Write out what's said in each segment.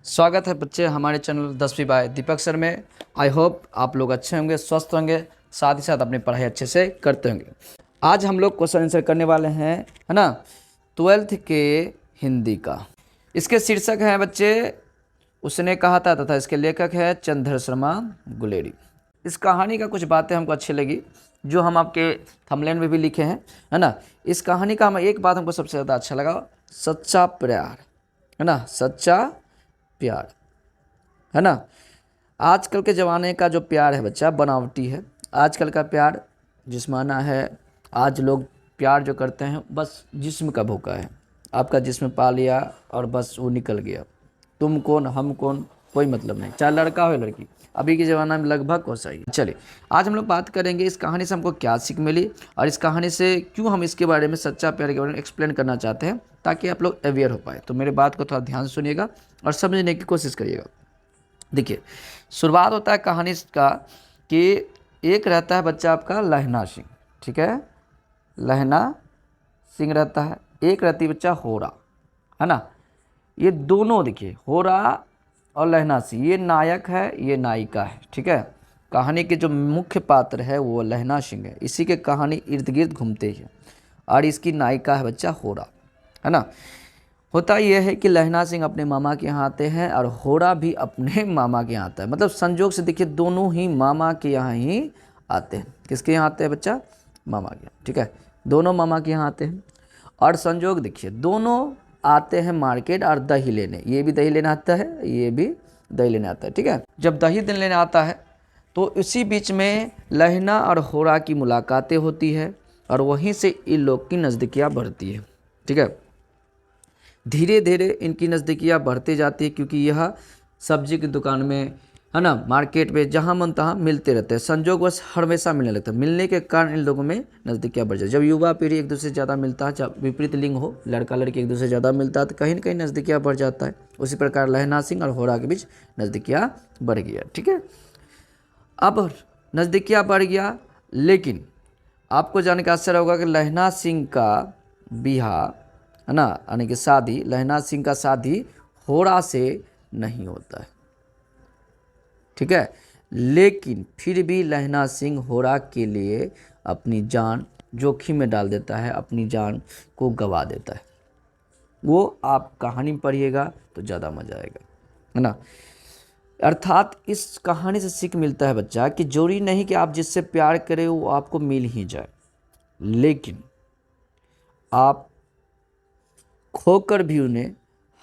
स्वागत है बच्चे हमारे चैनल 10वीं बाय दीपक सर में। आई होप आप लोग अच्छे होंगे, स्वस्थ होंगे, साथ ही साथ अपनी पढ़ाई अच्छे से करते होंगे। आज हम लोग क्वेश्चन आंसर करने वाले हैं, है ना, 12th के हिंदी का। इसके शीर्षक हैं बच्चे उसने कहा था तथा इसके लेखक है चंद्र शर्मा गुलेरी। इस कहानी का कुछ बातें हमको अच्छी लगी जो हम आपके थंबनेल में भी लिखे हैं, है ना। इस कहानी का हम एक बात हमको सबसे ज़्यादा अच्छा लगा, सच्चा प्यार, है ना, सच्चा प्यार, है ना। आजकल के ज़माने का जो प्यार है बच्चा बनावटी है। आजकल का प्यार जिस्माना है। आज लोग प्यार जो करते हैं बस जिस्म का भूखा है। आपका जिस्म पा लिया और बस वो निकल गया। तुम कौन हम कौन कोई मतलब नहीं, चाहे लड़का हो या लड़की। अभी के ज़माना में लगभग वैसा ही। चलिए आज हम लोग बात करेंगे इस कहानी से हमको क्या सीख मिली और इस कहानी से क्यों हम इसके बारे में, सच्चा प्यार के बारे में एक्सप्लेन करना चाहते हैं ताकि आप लोग अवेयर हो पाए। तो मेरे बात को थोड़ा ध्यान से सुनिएगा और समझने की कोशिश करिएगा। देखिए शुरुआत होता है कहानी का कि एक रहता है बच्चा आपका लहना सिंह, ठीक है, लहना सिंह रहता है। एक रहती है बच्चा होरा, है ना। ये दोनों देखिए होरा और लहना सिंह, ये नायक है, ये नायिका है, ठीक है। कहानी के जो मुख्य पात्र है वो लहना सिंह है। इसी के कहानी इर्द गिर्द घूमते हैं और इसकी नायिका है बच्चा होरा, है ना। होता यह है कि लहना सिंह अपने मामा के यहाँ आते हैं और होरा भी अपने मामा के यहाँ आता है। मतलब संजोग से देखिए दोनों ही मामा के यहाँ ही आते हैं। किसके यहाँ आते हैं बच्चा? मामा के यहाँ, ठीक है। दोनों मामा के यहाँ आते हैं और संजोग देखिए दोनों आते हैं मार्केट और दही लेने। ये भी दही लेने आता है, ये भी दही लेने आता है, ठीक है। जब दही लेने आता है तो इसी बीच में लहना और होरा की मुलाकातें होती है और वहीं से इन लोग की नज़दीकियाँ बढ़ती है, ठीक है। धीरे धीरे इनकी नज़दीकियाँ बढ़ते जाती है क्योंकि यह सब्जी की दुकान में, है ना, मार्केट में जहाँ मन तहाँ मिलते रहते हैं। संजोगवश हमेशा मिलने लगता है। मिलने के कारण इन लोगों में नज़दीकियाँ बढ़ जाती है। जब युवा पीढ़ी एक दूसरे से ज़्यादा मिलता है, जब विपरीत लिंग हो, लड़का लड़की एक दूसरे से ज़्यादा मिलता है तो कहीं ना कहीं नज़दीकियाँ बढ़ जाता है। उसी प्रकार लहना सिंह और होरा के बीच नज़दीकियाँ बढ़ गया, ठीक है। अब नज़दीकियाँ बढ़ गया, लेकिन आपको जान के आश्चर्य होगा कि लहना सिंह का बिहा, है ना, यानी कि शादी, लहना सिंह का शादी होरा से नहीं होता है, ठीक है। लेकिन फिर भी लहना सिंह होरा के लिए अपनी जान जोखिम में डाल देता है, अपनी जान को गंवा देता है। वो आप कहानी पढ़िएगा तो ज़्यादा मजा आएगा, है ना। अर्थात इस कहानी से सीख मिलता है बच्चा कि जरूरी नहीं कि आप जिससे प्यार करें वो आपको मिल ही जाए, लेकिन आप खोकर भी उन्हें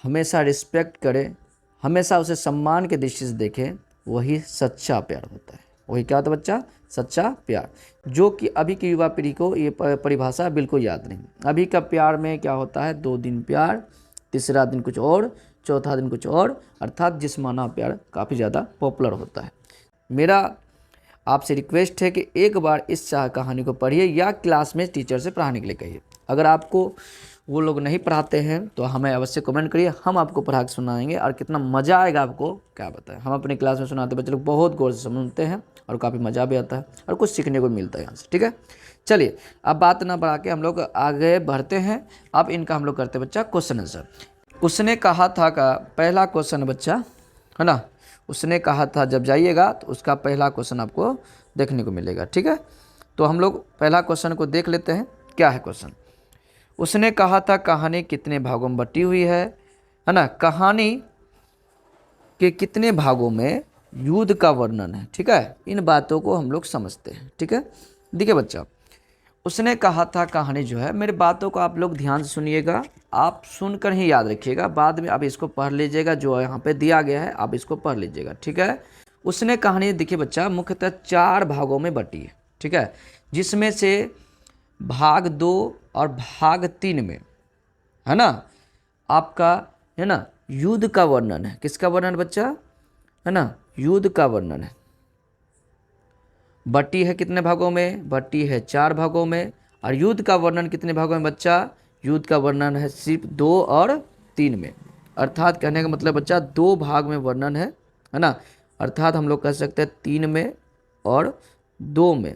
हमेशा रिस्पेक्ट करें, हमेशा उसे सम्मान के दृष्टि से देखें। वही सच्चा प्यार होता है। वही क्या होता है बच्चा? सच्चा प्यार। जो कि अभी की युवा पीढ़ी को ये परिभाषा बिल्कुल याद नहीं। अभी का प्यार में क्या होता है? 2 दिन प्यार, तीसरा दिन कुछ और, चौथा दिन कुछ और, अर्थात जिस्माना प्यार काफ़ी ज़्यादा पॉपुलर होता है। मेरा आपसे रिक्वेस्ट है कि एक बार इस कहानी को पढ़िए या क्लास में टीचर से पढ़ाने के लिए कहिए। अगर आपको वो लोग नहीं पढ़ाते हैं तो हमें अवश्य कमेंट करिए, हम आपको पढ़ा के सुनाएंगे और कितना मज़ा आएगा आपको क्या बताएं। हम अपने क्लास में सुनाते बच्चे लोग बहुत गौर से सुनते हैं और काफ़ी मज़ा भी आता है और कुछ सीखने को मिलता है यहाँ से, ठीक है। चलिए अब बात ना बढ़ा के हम लोग आगे बढ़ते हैं। अब इनका हम लोग करते हैं बच्चा क्वेश्चन आंसर। उसने कहा था का पहला क्वेश्चन बच्चा, है ना, उसने कहा था जब जाइएगा तो उसका पहला क्वेश्चन आपको देखने को मिलेगा, ठीक है। तो हम लोग पहला क्वेश्चन को देख लेते हैं। क्या है क्वेश्चन? उसने कहा था कहानी कितने भागों में बटी हुई है ना। कहानी के कितने भागों में युद्ध का वर्णन है, ठीक है। इन बातों को हम लोग समझते हैं, ठीक है। देखिए बच्चा, उसने कहा था कहानी जो है, मेरे बातों को आप लोग ध्यान से सुनिएगा, आप सुनकर ही याद रखिएगा। बाद में आप इसको पढ़ लीजिएगा, जो यहाँ पे दिया गया है आप इसको पढ़ लीजिएगा, ठीक है। उसने कहानी देखिए बच्चा मुख्यतः 4 भागों में बटी है, ठीक है, जिसमें से भाग 2 और भाग 3 में, है ना, आपका, है ना, युद्ध का वर्णन है। किसका वर्णन बच्चा? है ना, युद्ध का वर्णन है। बटी है कितने भागों में? बटी है 4 भागों में। और युद्ध का वर्णन कितने भागों में बच्चा? युद्ध का वर्णन है सिर्फ 2 और 3 में। अर्थात कहने का मतलब बच्चा 2 भाग में वर्णन है ना। अर्थात हम लोग कह सकते हैं 3 में और 2 में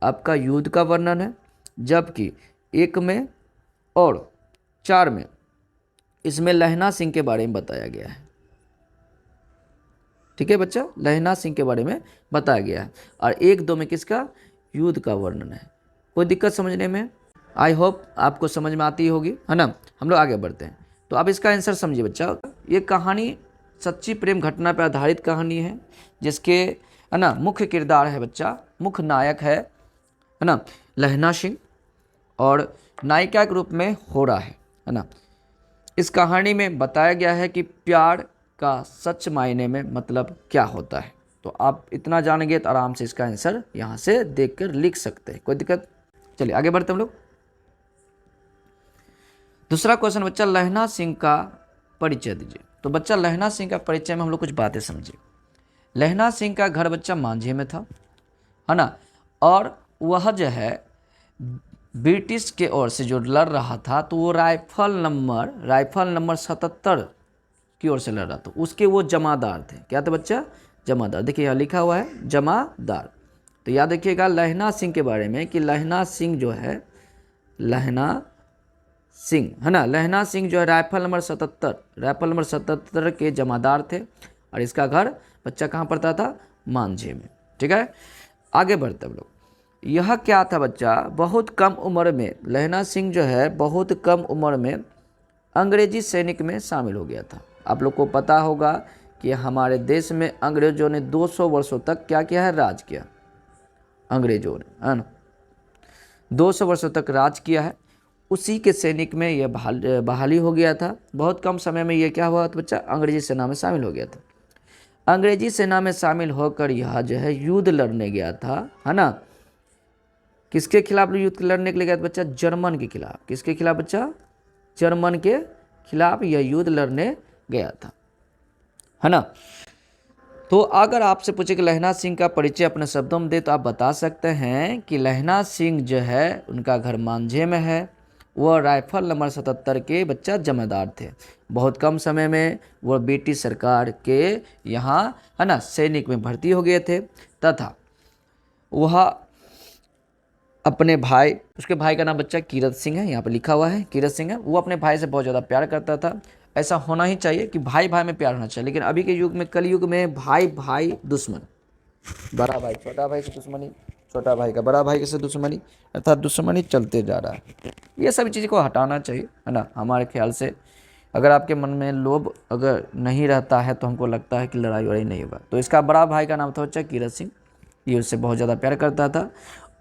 आपका युद्ध का वर्णन है, जबकि 1 में और 4 में इसमें लहना सिंह के बारे में बताया गया है। ठीक है बच्चा, लहना सिंह के बारे में बताया गया है। और 1-2 में किसका, युद्ध का वर्णन है। कोई दिक्कत समझने में? आई होप आपको समझ में आती होगी, है ना। हम लोग आगे बढ़ते हैं। तो अब इसका आंसर समझिए बच्चा। ये कहानी सच्ची प्रेम घटना पर आधारित कहानी है, जिसके है ना मुख्य किरदार है बच्चा, मुख्य नायक है ना लहना सिंह, और नायिका के रूप में होरा है ना। इस कहानी में बताया गया है कि प्यार का सच मायने में मतलब क्या होता है। तो आप इतना जानेंगे तो आराम से इसका आंसर यहाँ से देखकर लिख सकते हैं, कोई दिक्कत। चलिए आगे बढ़ते हम लोग। दूसरा क्वेश्चन बच्चा, लहना सिंह का परिचय दीजिए। तो बच्चा लहना सिंह का परिचय में हम लोग कुछ बातें समझे। लहना सिंह का घर बच्चा मांझे में था, है ना, और वह जो है ब्रिटिश के ओर से जो लड़ रहा था, तो वो राइफल नंबर 77 की ओर से लड़ रहा था। उसके वो जमादार थे। क्या थे बच्चा? जमादार। देखिए यहाँ लिखा हुआ है जमादार। तो याद रखिएगा लहना सिंह के बारे में कि लहना सिंह जो है, लहना सिंह है ना, लहना सिंह जो है राइफल नंबर 77 के जमादार थे। और इसका घर बच्चा कहाँ पड़ता था? मांझे में। ठीक है, आगे बढ़ते हम लोग। यह क्या था बच्चा, बहुत कम उम्र में लहना सिंह जो है बहुत कम उम्र में अंग्रेजी सैनिक में शामिल हो गया था। आप लोग को पता होगा कि हमारे देश में अंग्रेजों ने 200 वर्षों तक क्या किया है? राज किया। अंग्रेजों ने, है ना, 200 वर्षों तक राज किया है। उसी के सैनिक में यह बहाली हो गया था। बहुत कम समय में यह क्या हुआ था बच्चा? अंग्रेजी सेना में शामिल हो गया था। अंग्रेजी सेना में शामिल होकर यह जो है युद्ध लड़ने गया था, है ना। किसके खिलाफ युद्ध लड़ने के लिए गया था बच्चा? जर्मन के खिलाफ। किसके खिलाफ बच्चा? जर्मन के खिलाफ यह युद्ध लड़ने गया था, है ना। तो अगर आपसे पूछे कि लहना सिंह का परिचय अपने शब्दों में दे, तो आप बता सकते हैं कि लहना सिंह जो है उनका घर मांझे में है। वह राइफल नंबर 77 के बच्चा जमादार थे। बहुत कम समय में वह ब्रिटिश सरकार के यहाँ, है ना, सैनिक में भर्ती हो गए थे, तथा वह अपने भाई, उसके भाई का नाम बच्चा कीरत सिंह है, यहाँ पे लिखा हुआ है कीरत सिंह है। वो अपने भाई से बहुत ज़्यादा प्यार करता था। ऐसा होना ही चाहिए कि भाई भाई में प्यार होना चाहिए। लेकिन अभी के युग में, कलयुग में, भाई भाई दुश्मन, बड़ा भाई छोटा भाई से दुश्मनी, छोटा भाई का बड़ा भाई से दुश्मनी, अर्थात दुश्मनी चलते जा रहा है। ये सभी चीज़ को हटाना चाहिए, है ना। हमारे ख्याल से अगर आपके मन में लोभ अगर नहीं रहता है तो हमको लगता है कि लड़ाई वड़ाई नहीं होगा। तो इसका बड़ा भाई का नाम था बच्चा कीरत सिंह। ये उससे बहुत ज़्यादा प्यार करता था,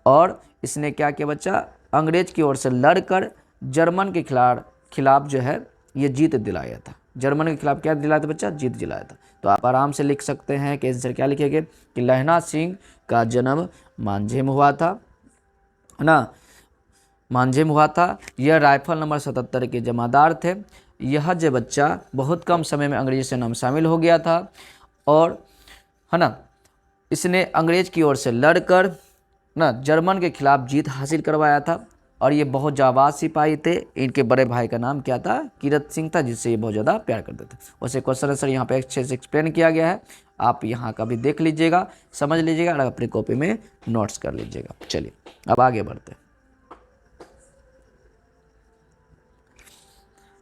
और इसने क्या किया बच्चा? अंग्रेज की ओर से लड़कर जर्मन के खिलाफ जो है ये जीत दिलाया था। जर्मन के खिलाफ क्या दिलाया था बच्चा? जीत दिलाया था। तो आप आराम से लिख सकते हैं कि आंसर क्या लिखेंगे कि लहना सिंह का जन्म मांझे में हुआ था, है ना, मांझे में हुआ था। यह राइफल नंबर 77 के जमादार थे। यह जो बच्चा बहुत कम समय में अंग्रेजी सेना में शामिल हो गया था, और है ना इसने अंग्रेज की ओर से लड़कर ना जर्मन के खिलाफ जीत हासिल करवाया था। और ये बहुत जाबाज सिपाही थे। इनके बड़े भाई का नाम क्या था? कीरत सिंह था, जिससे ये बहुत ज़्यादा प्यार करते थे। वैसे क्वेश्चन आंसर यहाँ पे अच्छे से एक्सप्लेन किया गया है। आप यहाँ का भी देख लीजिएगा, समझ लीजिएगा, और अपनी कॉपी में नोट्स कर लीजिएगा। चलिए अब आगे बढ़ते हैं।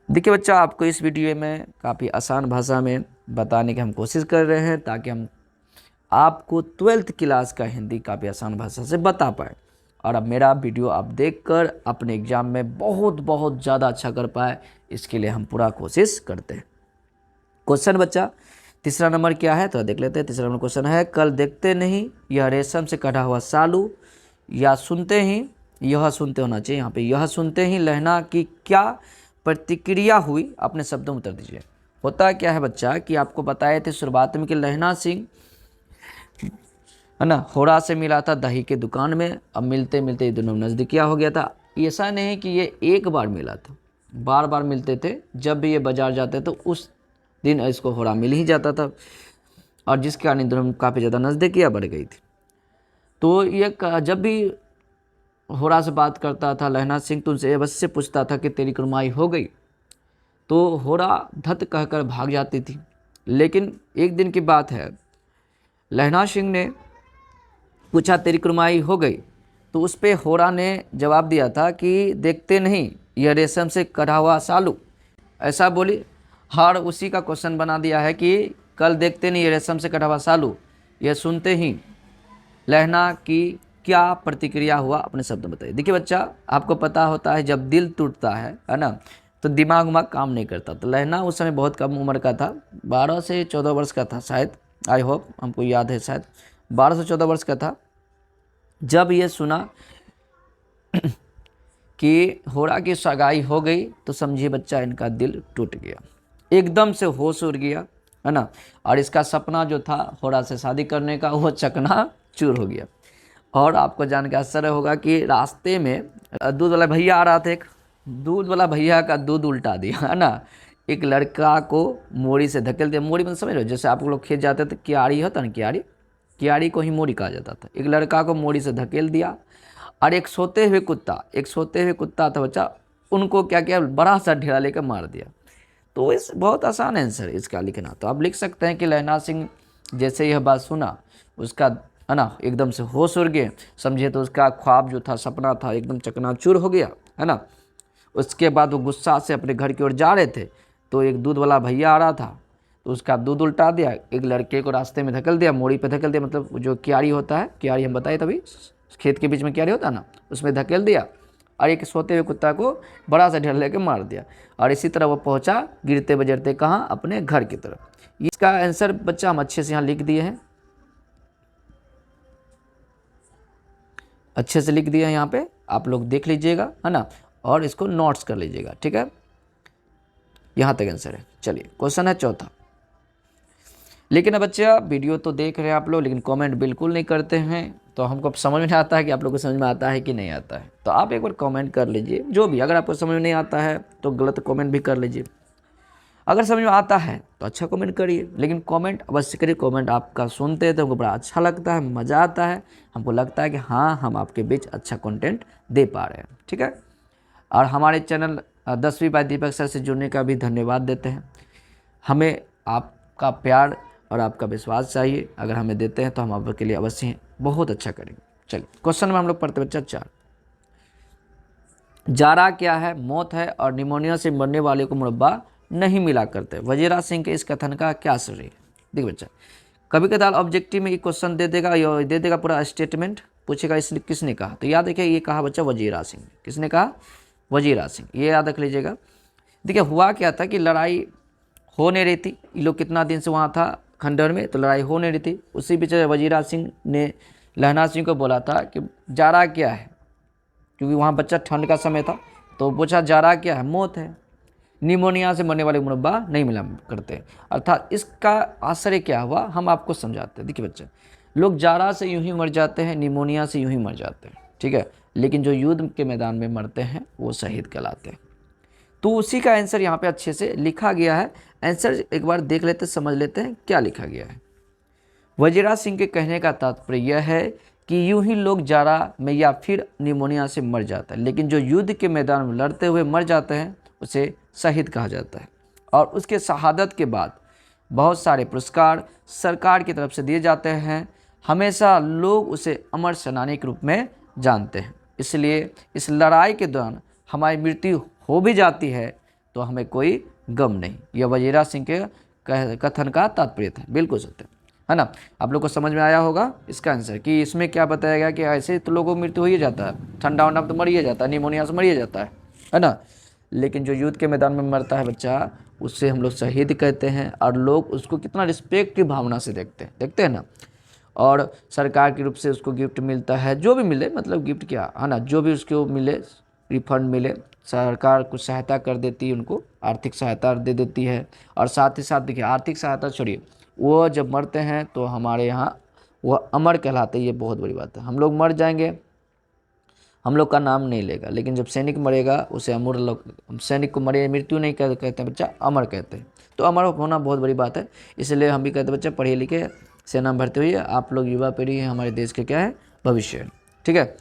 देखिए बच्चा, आपको इस वीडियो में काफ़ी आसान भाषा में बताने की हम कोशिश कर रहे हैं, ताकि हम आपको 12th क्लास का हिंदी काफ़ी आसान भाषा से बता पाए, और अब मेरा वीडियो आप देखकर अपने एग्ज़ाम में बहुत बहुत ज़्यादा अच्छा कर पाए, इसके लिए हम पूरा कोशिश करते हैं। क्वेश्चन बच्चा तीसरा नंबर क्या है तो देख लेते हैं। तीसरा नंबर क्वेश्चन है, कल देखते नहीं यह रेशम से कटा हुआ सालू, या सुनते ही, यह सुनते होना चाहिए यहाँ पे, यह सुनते ही लहना की क्या प्रतिक्रिया हुई? अपने शब्दों में उत्तर दीजिए। होता क्या है बच्चा कि आपको बताए थे शुरुआत में कि लहना सिंह, है ना, होरा से मिला था दही के दुकान में। अब मिलते मिलते ये दोनों नज़दीकिया हो गया था। ऐसा नहीं कि ये एक बार मिला था, बार बार मिलते थे। जब भी ये बाजार जाते तो उस दिन इसको होरा मिल ही जाता था, और जिसके कारण इन दोनों काफ़ी ज़्यादा नज़दीकियाँ बढ़ गई थी। तो ये जब भी होरा से बात करता था लहना सिंह, तो उनसे अवश्य पूछता था कि तेरी कुर्माई हो गई? तो होरा धत कहकर भाग जाती थी। लेकिन एक दिन की बात है, लहना सिंह ने पूछा तेरी कुर्माई हो गई? तो उस पर होरा ने जवाब दिया था कि देखते नहीं यह रेशम से कटा हुआ सालू, ऐसा बोली। और उसी का क्वेश्चन बना दिया है कि कल देखते नहीं ये रेशम से कटा हुआ सालू, यह सुनते ही लहना की क्या प्रतिक्रिया हुआ अपने शब्द में बताइए। देखिए बच्चा, आपको पता होता है जब दिल टूटता है ना, तो दिमाग उमाग काम नहीं करता। तो लहना उस समय बहुत कम उम्र का था, 12 से 14 वर्ष का था शायद, आई होप हमको याद है, शायद 12 से 14 वर्ष का था। जब ये सुना कि होरा की सगाई हो गई तो समझिए बच्चा इनका दिल टूट गया, एकदम से होश उड़ गया, है ना। और इसका सपना जो था होरा से शादी करने का, वो चकना चूर हो गया। और आपको जान के आश्चर्य होगा कि रास्ते में दूध वाला भैया आ रहा था, एक दूध वाला भैया का दूध उल्टा दिया, है ना। एक लड़का को मोड़ी से धकेल दिया। मोड़ी मतलब समझ रहे हो, जैसे आप लोग खेत जाते थे क्यारी होता ना, क्यारी को ही मोड़ी कहा जाता था। एक लड़का को मोड़ी से धकेल दिया। और एक सोते हुए कुत्ता था बच्चा, उनको क्या किया, बड़ा सा ढेरा लेकर मार दिया। तो इस बहुत आसान आंसर इसका लिखना। तो आप लिख सकते हैं कि लहना सिंह जैसे यह बात सुना, उसका, है ना, एकदम से होश उड़ गए, समझे। तो उसका ख्वाब जो था, सपना था, एकदम चकनाचूर हो गया, है ना। उसके बाद वो गुस्सा से अपने घर की ओर जा रहे थे, तो एक दूध वाला भैया आ रहा था, तो उसका दूध उल्टा दिया, एक लड़के को रास्ते में धकेल दिया, मोड़ी पे धकेल दिया, मतलब जो क्यारी होता है, क्यारी हम बताए तभी, खेत के बीच में क्यारी होता है ना, उसमें धकेल दिया। और एक सोते हुए कुत्ता को बड़ा सा ढेर लेके मार दिया। और इसी तरह वो पहुंचा गिरते बजरते कहाँ, अपने घर की तरफ। इसका आंसर बच्चा हम अच्छे से यहाँ लिख दिए हैं, अच्छे से लिख दिए हैं यहाँ पे, आप लोग देख लीजिएगा, है ना, और इसको नोट्स कर लीजिएगा, ठीक है। यहाँ तक आंसर है। चलिए क्वेश्चन है चौथा। लेकिन अब बच्चा वीडियो तो देख रहे हैं आप लोग, लेकिन कमेंट बिल्कुल नहीं करते हैं, तो हमको समझ में नहीं आता है कि आप लोग को समझ में आता है कि नहीं आता है। तो आप एक बार कमेंट कर लीजिए, जो भी, अगर आपको समझ में नहीं आता है तो गलत कमेंट भी कर लीजिए, अगर समझ में आता है तो अच्छा कमेंट करिए, लेकिन कमेंट अवश्य करिए। कमेंट आपका सुनते हैं तो हमको बड़ा अच्छा लगता है, मज़ा आता है, हमको लगता है कि हाँ हम आपके बीच अच्छा कंटेंट दे पा रहे हैं, ठीक है। और हमारे चैनल 10वीं बाय दीपक सर से जुड़ने का भी धन्यवाद देते हैं। हमें आपका प्यार और आपका विश्वास चाहिए, अगर हमें देते हैं तो हम आपके लिए अवश्य बहुत अच्छा करेंगे। चलिए क्वेश्चन में हम लोग पढ़ते बच्चा 4। जारा क्या है, मौत है, और निमोनिया से मरने वाले को मुरब्बा नहीं मिला करते। वजीरा सिंह के इस कथन का क्या श्रेय है। देखिए बच्चा, कभी कदार ऑब्जेक्टिव में ये क्वेश्चन दे देगा पूरा स्टेटमेंट, पूछेगा इसने किसने कहा। तो याद रखिए, ये कहा बच्चा वजीरा सिंह। किसने कहा, वजीरा सिंह, ये याद रख लीजिएगा। देखिए हुआ क्या था कि लड़ाई हो नहीं रही थी, ये लोग कितना दिन से वहाँ था खंडहर में, तो लड़ाई हो नहीं रही थी। उसी बीच वजीरा सिंह ने लहना सिंह को बोला था कि जारा क्या है, क्योंकि वहाँ बच्चा ठंड का समय था, तो पूछा जारा क्या है, मौत है, निमोनिया से मरने वाले मुरब्बा नहीं मिला करते। अर्थात इसका आश्चर्य क्या हुआ, हम आपको समझाते हैं। देखिए बच्चा, लोग जारा से यूं ही मर जाते हैं, निमोनिया से यूं ही मर जाते हैं, ठीक है, लेकिन जो युद्ध के मैदान में मरते हैं वो शहीद कहलाते हैं। तो उसी का आंसर यहाँ पे अच्छे से लिखा गया है। आंसर एक बार देख लेते, समझ लेते हैं क्या लिखा गया है। वजीरा सिंह के कहने का तात्पर्य यह है कि यूं ही लोग जारा में या फिर निमोनिया से मर जाता है, लेकिन जो युद्ध के मैदान में लड़ते हुए मर जाते हैं उसे शहीद कहा जाता है। और उसके शहादत के बाद बहुत सारे पुरस्कार सरकार की तरफ से दिए जाते हैं। हमेशा लोग उसे अमर सेनानी के रूप में जानते हैं। इसलिए इस लड़ाई के दौरान हमारी मृत्यु हो भी जाती है तो हमें कोई गम नहीं। यह वजीरा सिंह के कथन का तात्पर्य था। बिल्कुल सत्य है ना। आप लोग को समझ में आया होगा इसका आंसर, कि इसमें क्या बताया गया कि ऐसे तो लोगों को मृत्यु हो ही जाता है, ठंडा वंडा तो मर ही जाता है, निमोनिया से मर ही जाता है ना, लेकिन जो युद्ध के मैदान में मरता है बच्चा, उससे हम लोग शहीद कहते हैं। और लोग उसको कितना रिस्पेक्ट की भावना से देखते हैं ना। और सरकार के रूप से उसको गिफ्ट मिलता है, जो भी मिले, मतलब गिफ्ट क्या है ना, जो भी उसको मिले, रिफंड मिले, सरकार कुछ सहायता कर देती है, उनको आर्थिक सहायता दे देती है। और साथ ही साथ देखिए, आर्थिक सहायता छोड़िए, वो जब मरते हैं तो हमारे यहाँ वह अमर कहलाते हैं। ये बहुत बड़ी बात है। हम लोग मर जाएंगे, हम लोग का नाम नहीं लेगा, लेकिन जब सैनिक मरेगा उसे अमर लोग, सैनिक को मरे मृत्यु नहीं कहते हैं बच्चा, अमर कहते हैं। तो अमर होना बहुत बड़ी बात है। इसलिए हम भी कहते हैं बच्चा, पढ़े लिखे सेना में भर्ती हुई है, आप लोग युवा पीढ़ी है, हमारे देश के क्या है, भविष्य है, ठीक है।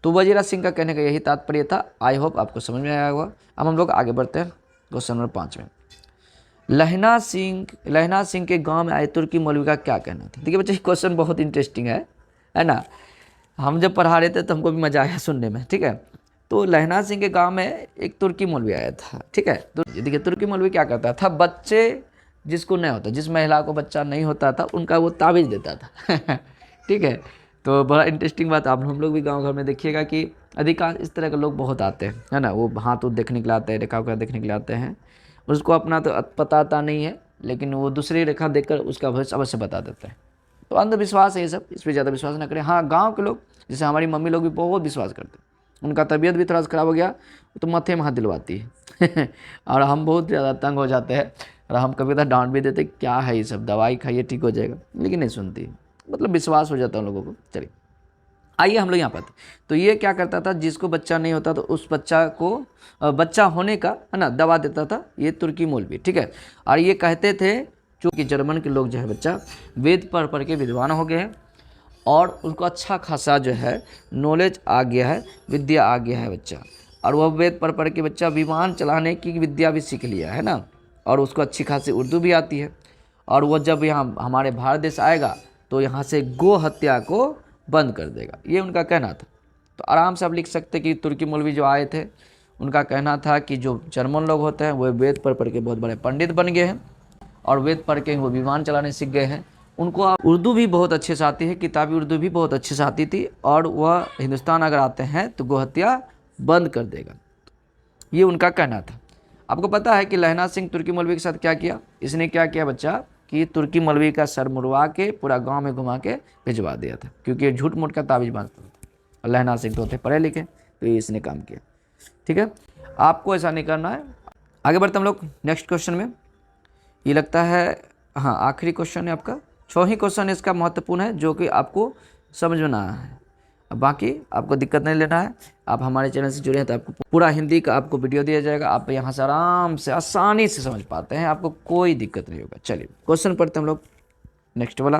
तो वजीरा सिंह का कहने का यही तात्पर्य था। आई होप आपको समझ में आया होगा। अब हम लोग आगे बढ़ते हैं क्वेश्चन नंबर 5 में। लहना सिंह के गांव में आए तुर्की मौलवी का क्या कहना था। देखिए बच्चे, क्वेश्चन बहुत इंटरेस्टिंग है ना। हम जब पढ़ा रहे थे तो हमको भी मज़ा आया सुनने में, ठीक है। तो लहना सिंह के गांव में एक तुर्की मौलवी आया था, ठीक है। तो देखिए तुर्की मौलवी क्या करता था, बच्चे जिसको नहीं होता, जिस महिला को बच्चा नहीं होता था उनका वो ताबीज़ देता था ठीक है। तो बड़ा इंटरेस्टिंग बात, आप हम लोग भी गांव घर में देखिएगा कि अधिकांश इस तरह के लोग बहुत आते हैं, है ना। वो हाथ उठ देखने के लिए आते हैं, रेखा उखा देखने के लिए आते हैं। उसको अपना तो पता आता नहीं है, लेकिन वो दूसरी रेखा देखकर उसका भविष्य अवश्य बता देते हैं। तो अंधविश्वास है ये सब, इस पर ज़्यादा विश्वास ना करें। हाँ, गाँव के लोग जैसे हमारी मम्मी लोग भी बहुत विश्वास करते हैं। उनका तबीयत भी थोड़ा सा ख़राब हो गया तो माथे में हाथ दिलवाती है और हम बहुत ज़्यादा तंग हो जाते हैं, और हम कभी कभी डांट भी देते, क्या है ये सब, दवाई खाइए ठीक हो जाएगा, लेकिन नहीं सुनती। मतलब विश्वास हो जाता है उन लोगों को। चलिए आइए हम लोग यहाँ पर, तो ये क्या करता था, जिसको बच्चा नहीं होता तो उस बच्चा को बच्चा होने का, है ना, दवा देता था ये तुर्की मौलवी, ठीक है। और ये कहते थे चूँकि जर्मन के लोग जो है बच्चा वेद पढ़ पढ़ के विद्वान हो गए हैं और उनको अच्छा खासा जो है नॉलेज आ गया है, विद्या आ गया है बच्चा, और वह वेद पढ़ पढ़ के बच्चा विमान चलाने की विद्या भी सीख लिया है ना, और उसको अच्छी खासी उर्दू भी आती है। और वह जब यहाँ हमारे भारत देश आएगा तो यहाँ से गो हत्या को बंद कर देगा, ये उनका कहना था। तो आराम से आप लिख सकते कि तुर्की मौलवी जो आए थे उनका कहना था कि जो जर्मन लोग होते हैं वो वेद पढ़ पढ़ के बहुत बड़े पंडित बन गए हैं और वेद पढ़ के वो विमान चलाने सीख गए हैं। उनको उर्दू भी बहुत अच्छे से आती है, किताबी उर्दू भी बहुत अच्छे से आती थी, और वह हिंदुस्तान अगर आते हैं तो गोहत्या बंद कर देगा, ये उनका कहना था। आपको पता है कि लहना सिंह तुर्की मौलवी के साथ क्या किया, इसने क्या किया बच्चा कि तुर्की मौलवी का सर मुड़वा के पूरा गांव में घुमा के भिजवा दिया था, क्योंकि ये झूठ मूठ का ताबीज़ बांधता था। और लहना सिंह तो थे पढ़े लिखे, तो ये इसने काम किया, ठीक है। आपको ऐसा नहीं करना है। आगे बढ़ते हम लोग नेक्स्ट क्वेश्चन में। ये लगता है हाँ आखिरी क्वेश्चन है आपका, 6वां क्वेश्चन इसका महत्वपूर्ण है, जो कि आपको समझ में ना है। अब बाकी आपको दिक्कत नहीं लेना है, आप हमारे चैनल से जुड़े हैं तो आपको पूरा हिंदी का आपको वीडियो दिया जाएगा, आप यहाँ से आराम से आसानी से समझ पाते हैं, आपको कोई दिक्कत नहीं होगा। चलिए क्वेश्चन पढ़ते हैं हम लोग। नेक्स्ट वाला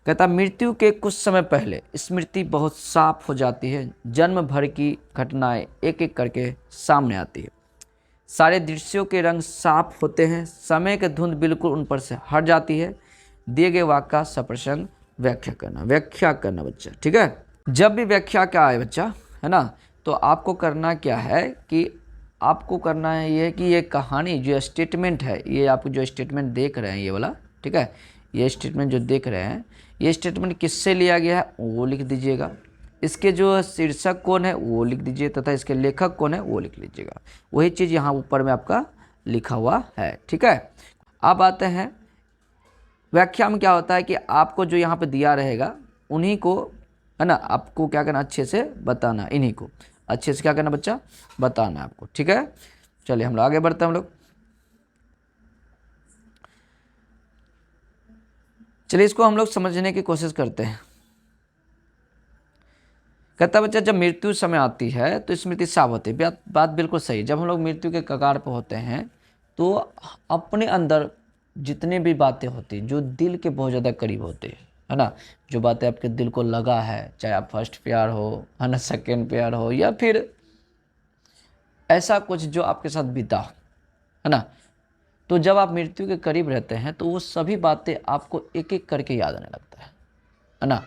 कहता, मृत्यु के कुछ समय पहले स्मृति बहुत साफ हो जाती है, जन्म भर की घटनाएं एक एक करके सामने आती है, सारे दृश्यों के रंग साफ होते हैं, समय की धुंध बिल्कुल उन पर से हट जाती है, दिए गए वाक्य का सप्रसंग व्याख्या करना बच्चा, ठीक है। जब भी व्याख्या क्या है बच्चा, है ना, तो आपको करना क्या है कि आपको करना है ये कि ये कहानी जो स्टेटमेंट है, ये आप जो स्टेटमेंट देख रहे हैं ये वाला, ठीक है, ये स्टेटमेंट जो देख रहे हैं ये स्टेटमेंट किससे लिया गया है वो लिख दीजिएगा, इसके जो शीर्षक कौन है वो लिख दीजिए, तथा इसके लेखक कौन है वो लिख लीजिएगा। वही चीज़ यहाँ ऊपर में आपका लिखा हुआ है, ठीक है। अब आते हैं व्याख्या में क्या होता है कि आपको जो यहाँ पे दिया रहेगा उन्हीं को, है ना, आपको क्या करना, अच्छे से बताना, इन्हीं को अच्छे से क्या करना बच्चा, बताना आपको, ठीक है। चलिए हम लोग आगे बढ़ते हैं हम लोग। चलिए इसको हम लोग समझने की कोशिश करते हैं। कहता बच्चा, जब मृत्यु समय आती है तो स्मृति साफ होती है। बात बिल्कुल सही। जब हम लोग मृत्यु के कगार पर होते हैं तो अपने अंदर जितने भी बातें होती जो दिल के बहुत ज़्यादा करीब होते हैं, है ना, जो बातें आपके दिल को लगा है, चाहे आप फर्स्ट प्यार हो, है ना, सेकेंड प्यार हो, या फिर ऐसा कुछ जो आपके साथ बीता हो, है ना, तो जब आप मृत्यु के करीब रहते हैं तो वो सभी बातें आपको एक एक करके याद आने लगता है ना,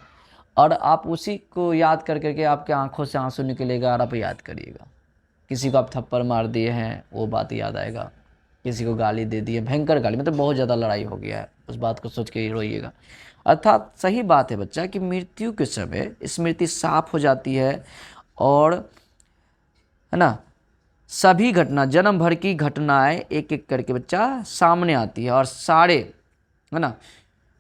और आप उसी को याद कर करके आपके आंखों से आंसू निकलेगा और आप याद करिएगा। किसी को आप थप्पड़ मार दिए हैं वो बात याद आएगा, किसी को गाली दे दी है, भयंकर गाली, मतलब बहुत ज़्यादा लड़ाई हो गया है, उस बात को सोच के ही रोइएगा। अर्थात सही बात है बच्चा कि मृत्यु के समय स्मृति साफ हो जाती है, और है ना सभी घटना, जन्म भर की घटनाएं एक एक करके बच्चा सामने आती है, और सारे, है ना,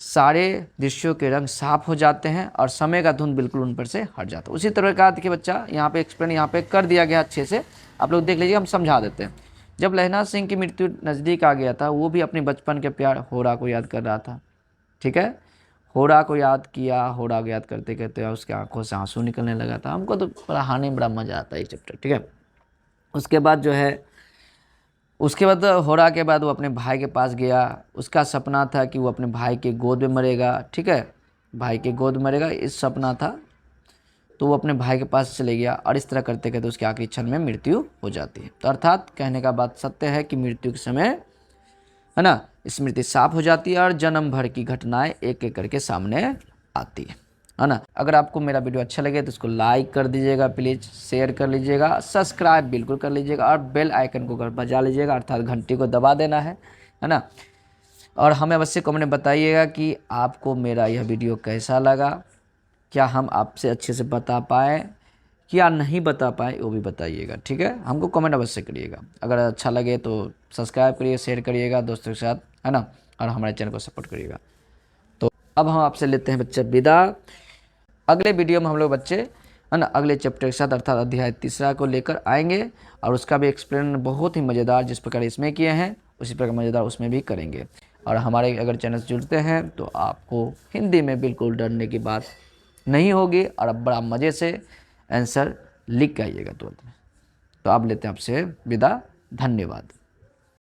सारे दृश्यों के रंग साफ हो जाते हैं और समय का धुंध बिल्कुल उन पर से हट जाता है। उसी तरह का देखिए बच्चा यहाँ पे एक्सप्लेन यहाँ पे कर दिया गया अच्छे से, आप लोग देख लीजिए, हम समझा देते हैं। जब लहना सिंह की मृत्यु नज़दीक आ गया था, वो भी अपने बचपन के प्यार होरा को याद कर रहा था, ठीक है। होरा को याद किया, होरा को याद करते करते उसके आंखों से आंसू निकलने लगा था। हमको तो पढ़ाने में बड़ा मज़ा आता है ये चैप्टर, ठीक है। उसके बाद जो है, उसके बाद होरा के बाद वो अपने भाई के पास गया। उसका सपना था कि वो अपने भाई के गोद में मरेगा, ठीक है, भाई के गोद में मरेगा, इस सपना था। तो वो अपने भाई के पास चले गया, और इस तरह करते करते उसके आखिरी क्षण में मृत्यु हो जाती है। तो अर्थात कहने का बात सत्य है कि मृत्यु के समय, है ना, स्मृति साफ हो जाती है और जन्म भर की घटनाएं एक एक करके सामने आती है ना। अगर आपको मेरा वीडियो अच्छा लगे तो इसको लाइक कर दीजिएगा, प्लीज़ शेयर कर लीजिएगा, सब्सक्राइब बिल्कुल कर लीजिएगा, और बेल आइकन को बजा लीजिएगा, अर्थात घंटी को दबा देना है ना। और हमें अवश्य कमेंट में बताइएगा कि आपको मेरा यह वीडियो कैसा लगा, क्या हम आपसे अच्छे से बता पाए, क्या नहीं बता पाए वो भी बताइएगा, ठीक है। हमको कमेंट अवश्य करिएगा। अगर अच्छा लगे तो सब्सक्राइब करिए, शेयर करिएगा दोस्तों के साथ, है ना, और हमारे चैनल को सपोर्ट करिएगा। तो अब हम आपसे लेते हैं बच्चे विदा। अगले वीडियो में हम लोग बच्चे, है ना, अगले चैप्टर के साथ अर्थात अध्याय 3 को लेकर आएंगे और उसका भी एक्सप्लेन बहुत ही मज़ेदार जिस प्रकार इसमें किए हैं उसी प्रकार मज़ेदार उसमें भी करेंगे। और हमारे अगर चैनल से जुड़ते हैं तो आपको हिंदी में बिल्कुल डरने की बात नहीं होगी और अब बड़ा मज़े से आंसर लिख के आइएगा तुरंत में। तो आप लेते हैं आपसे विदा, धन्यवाद।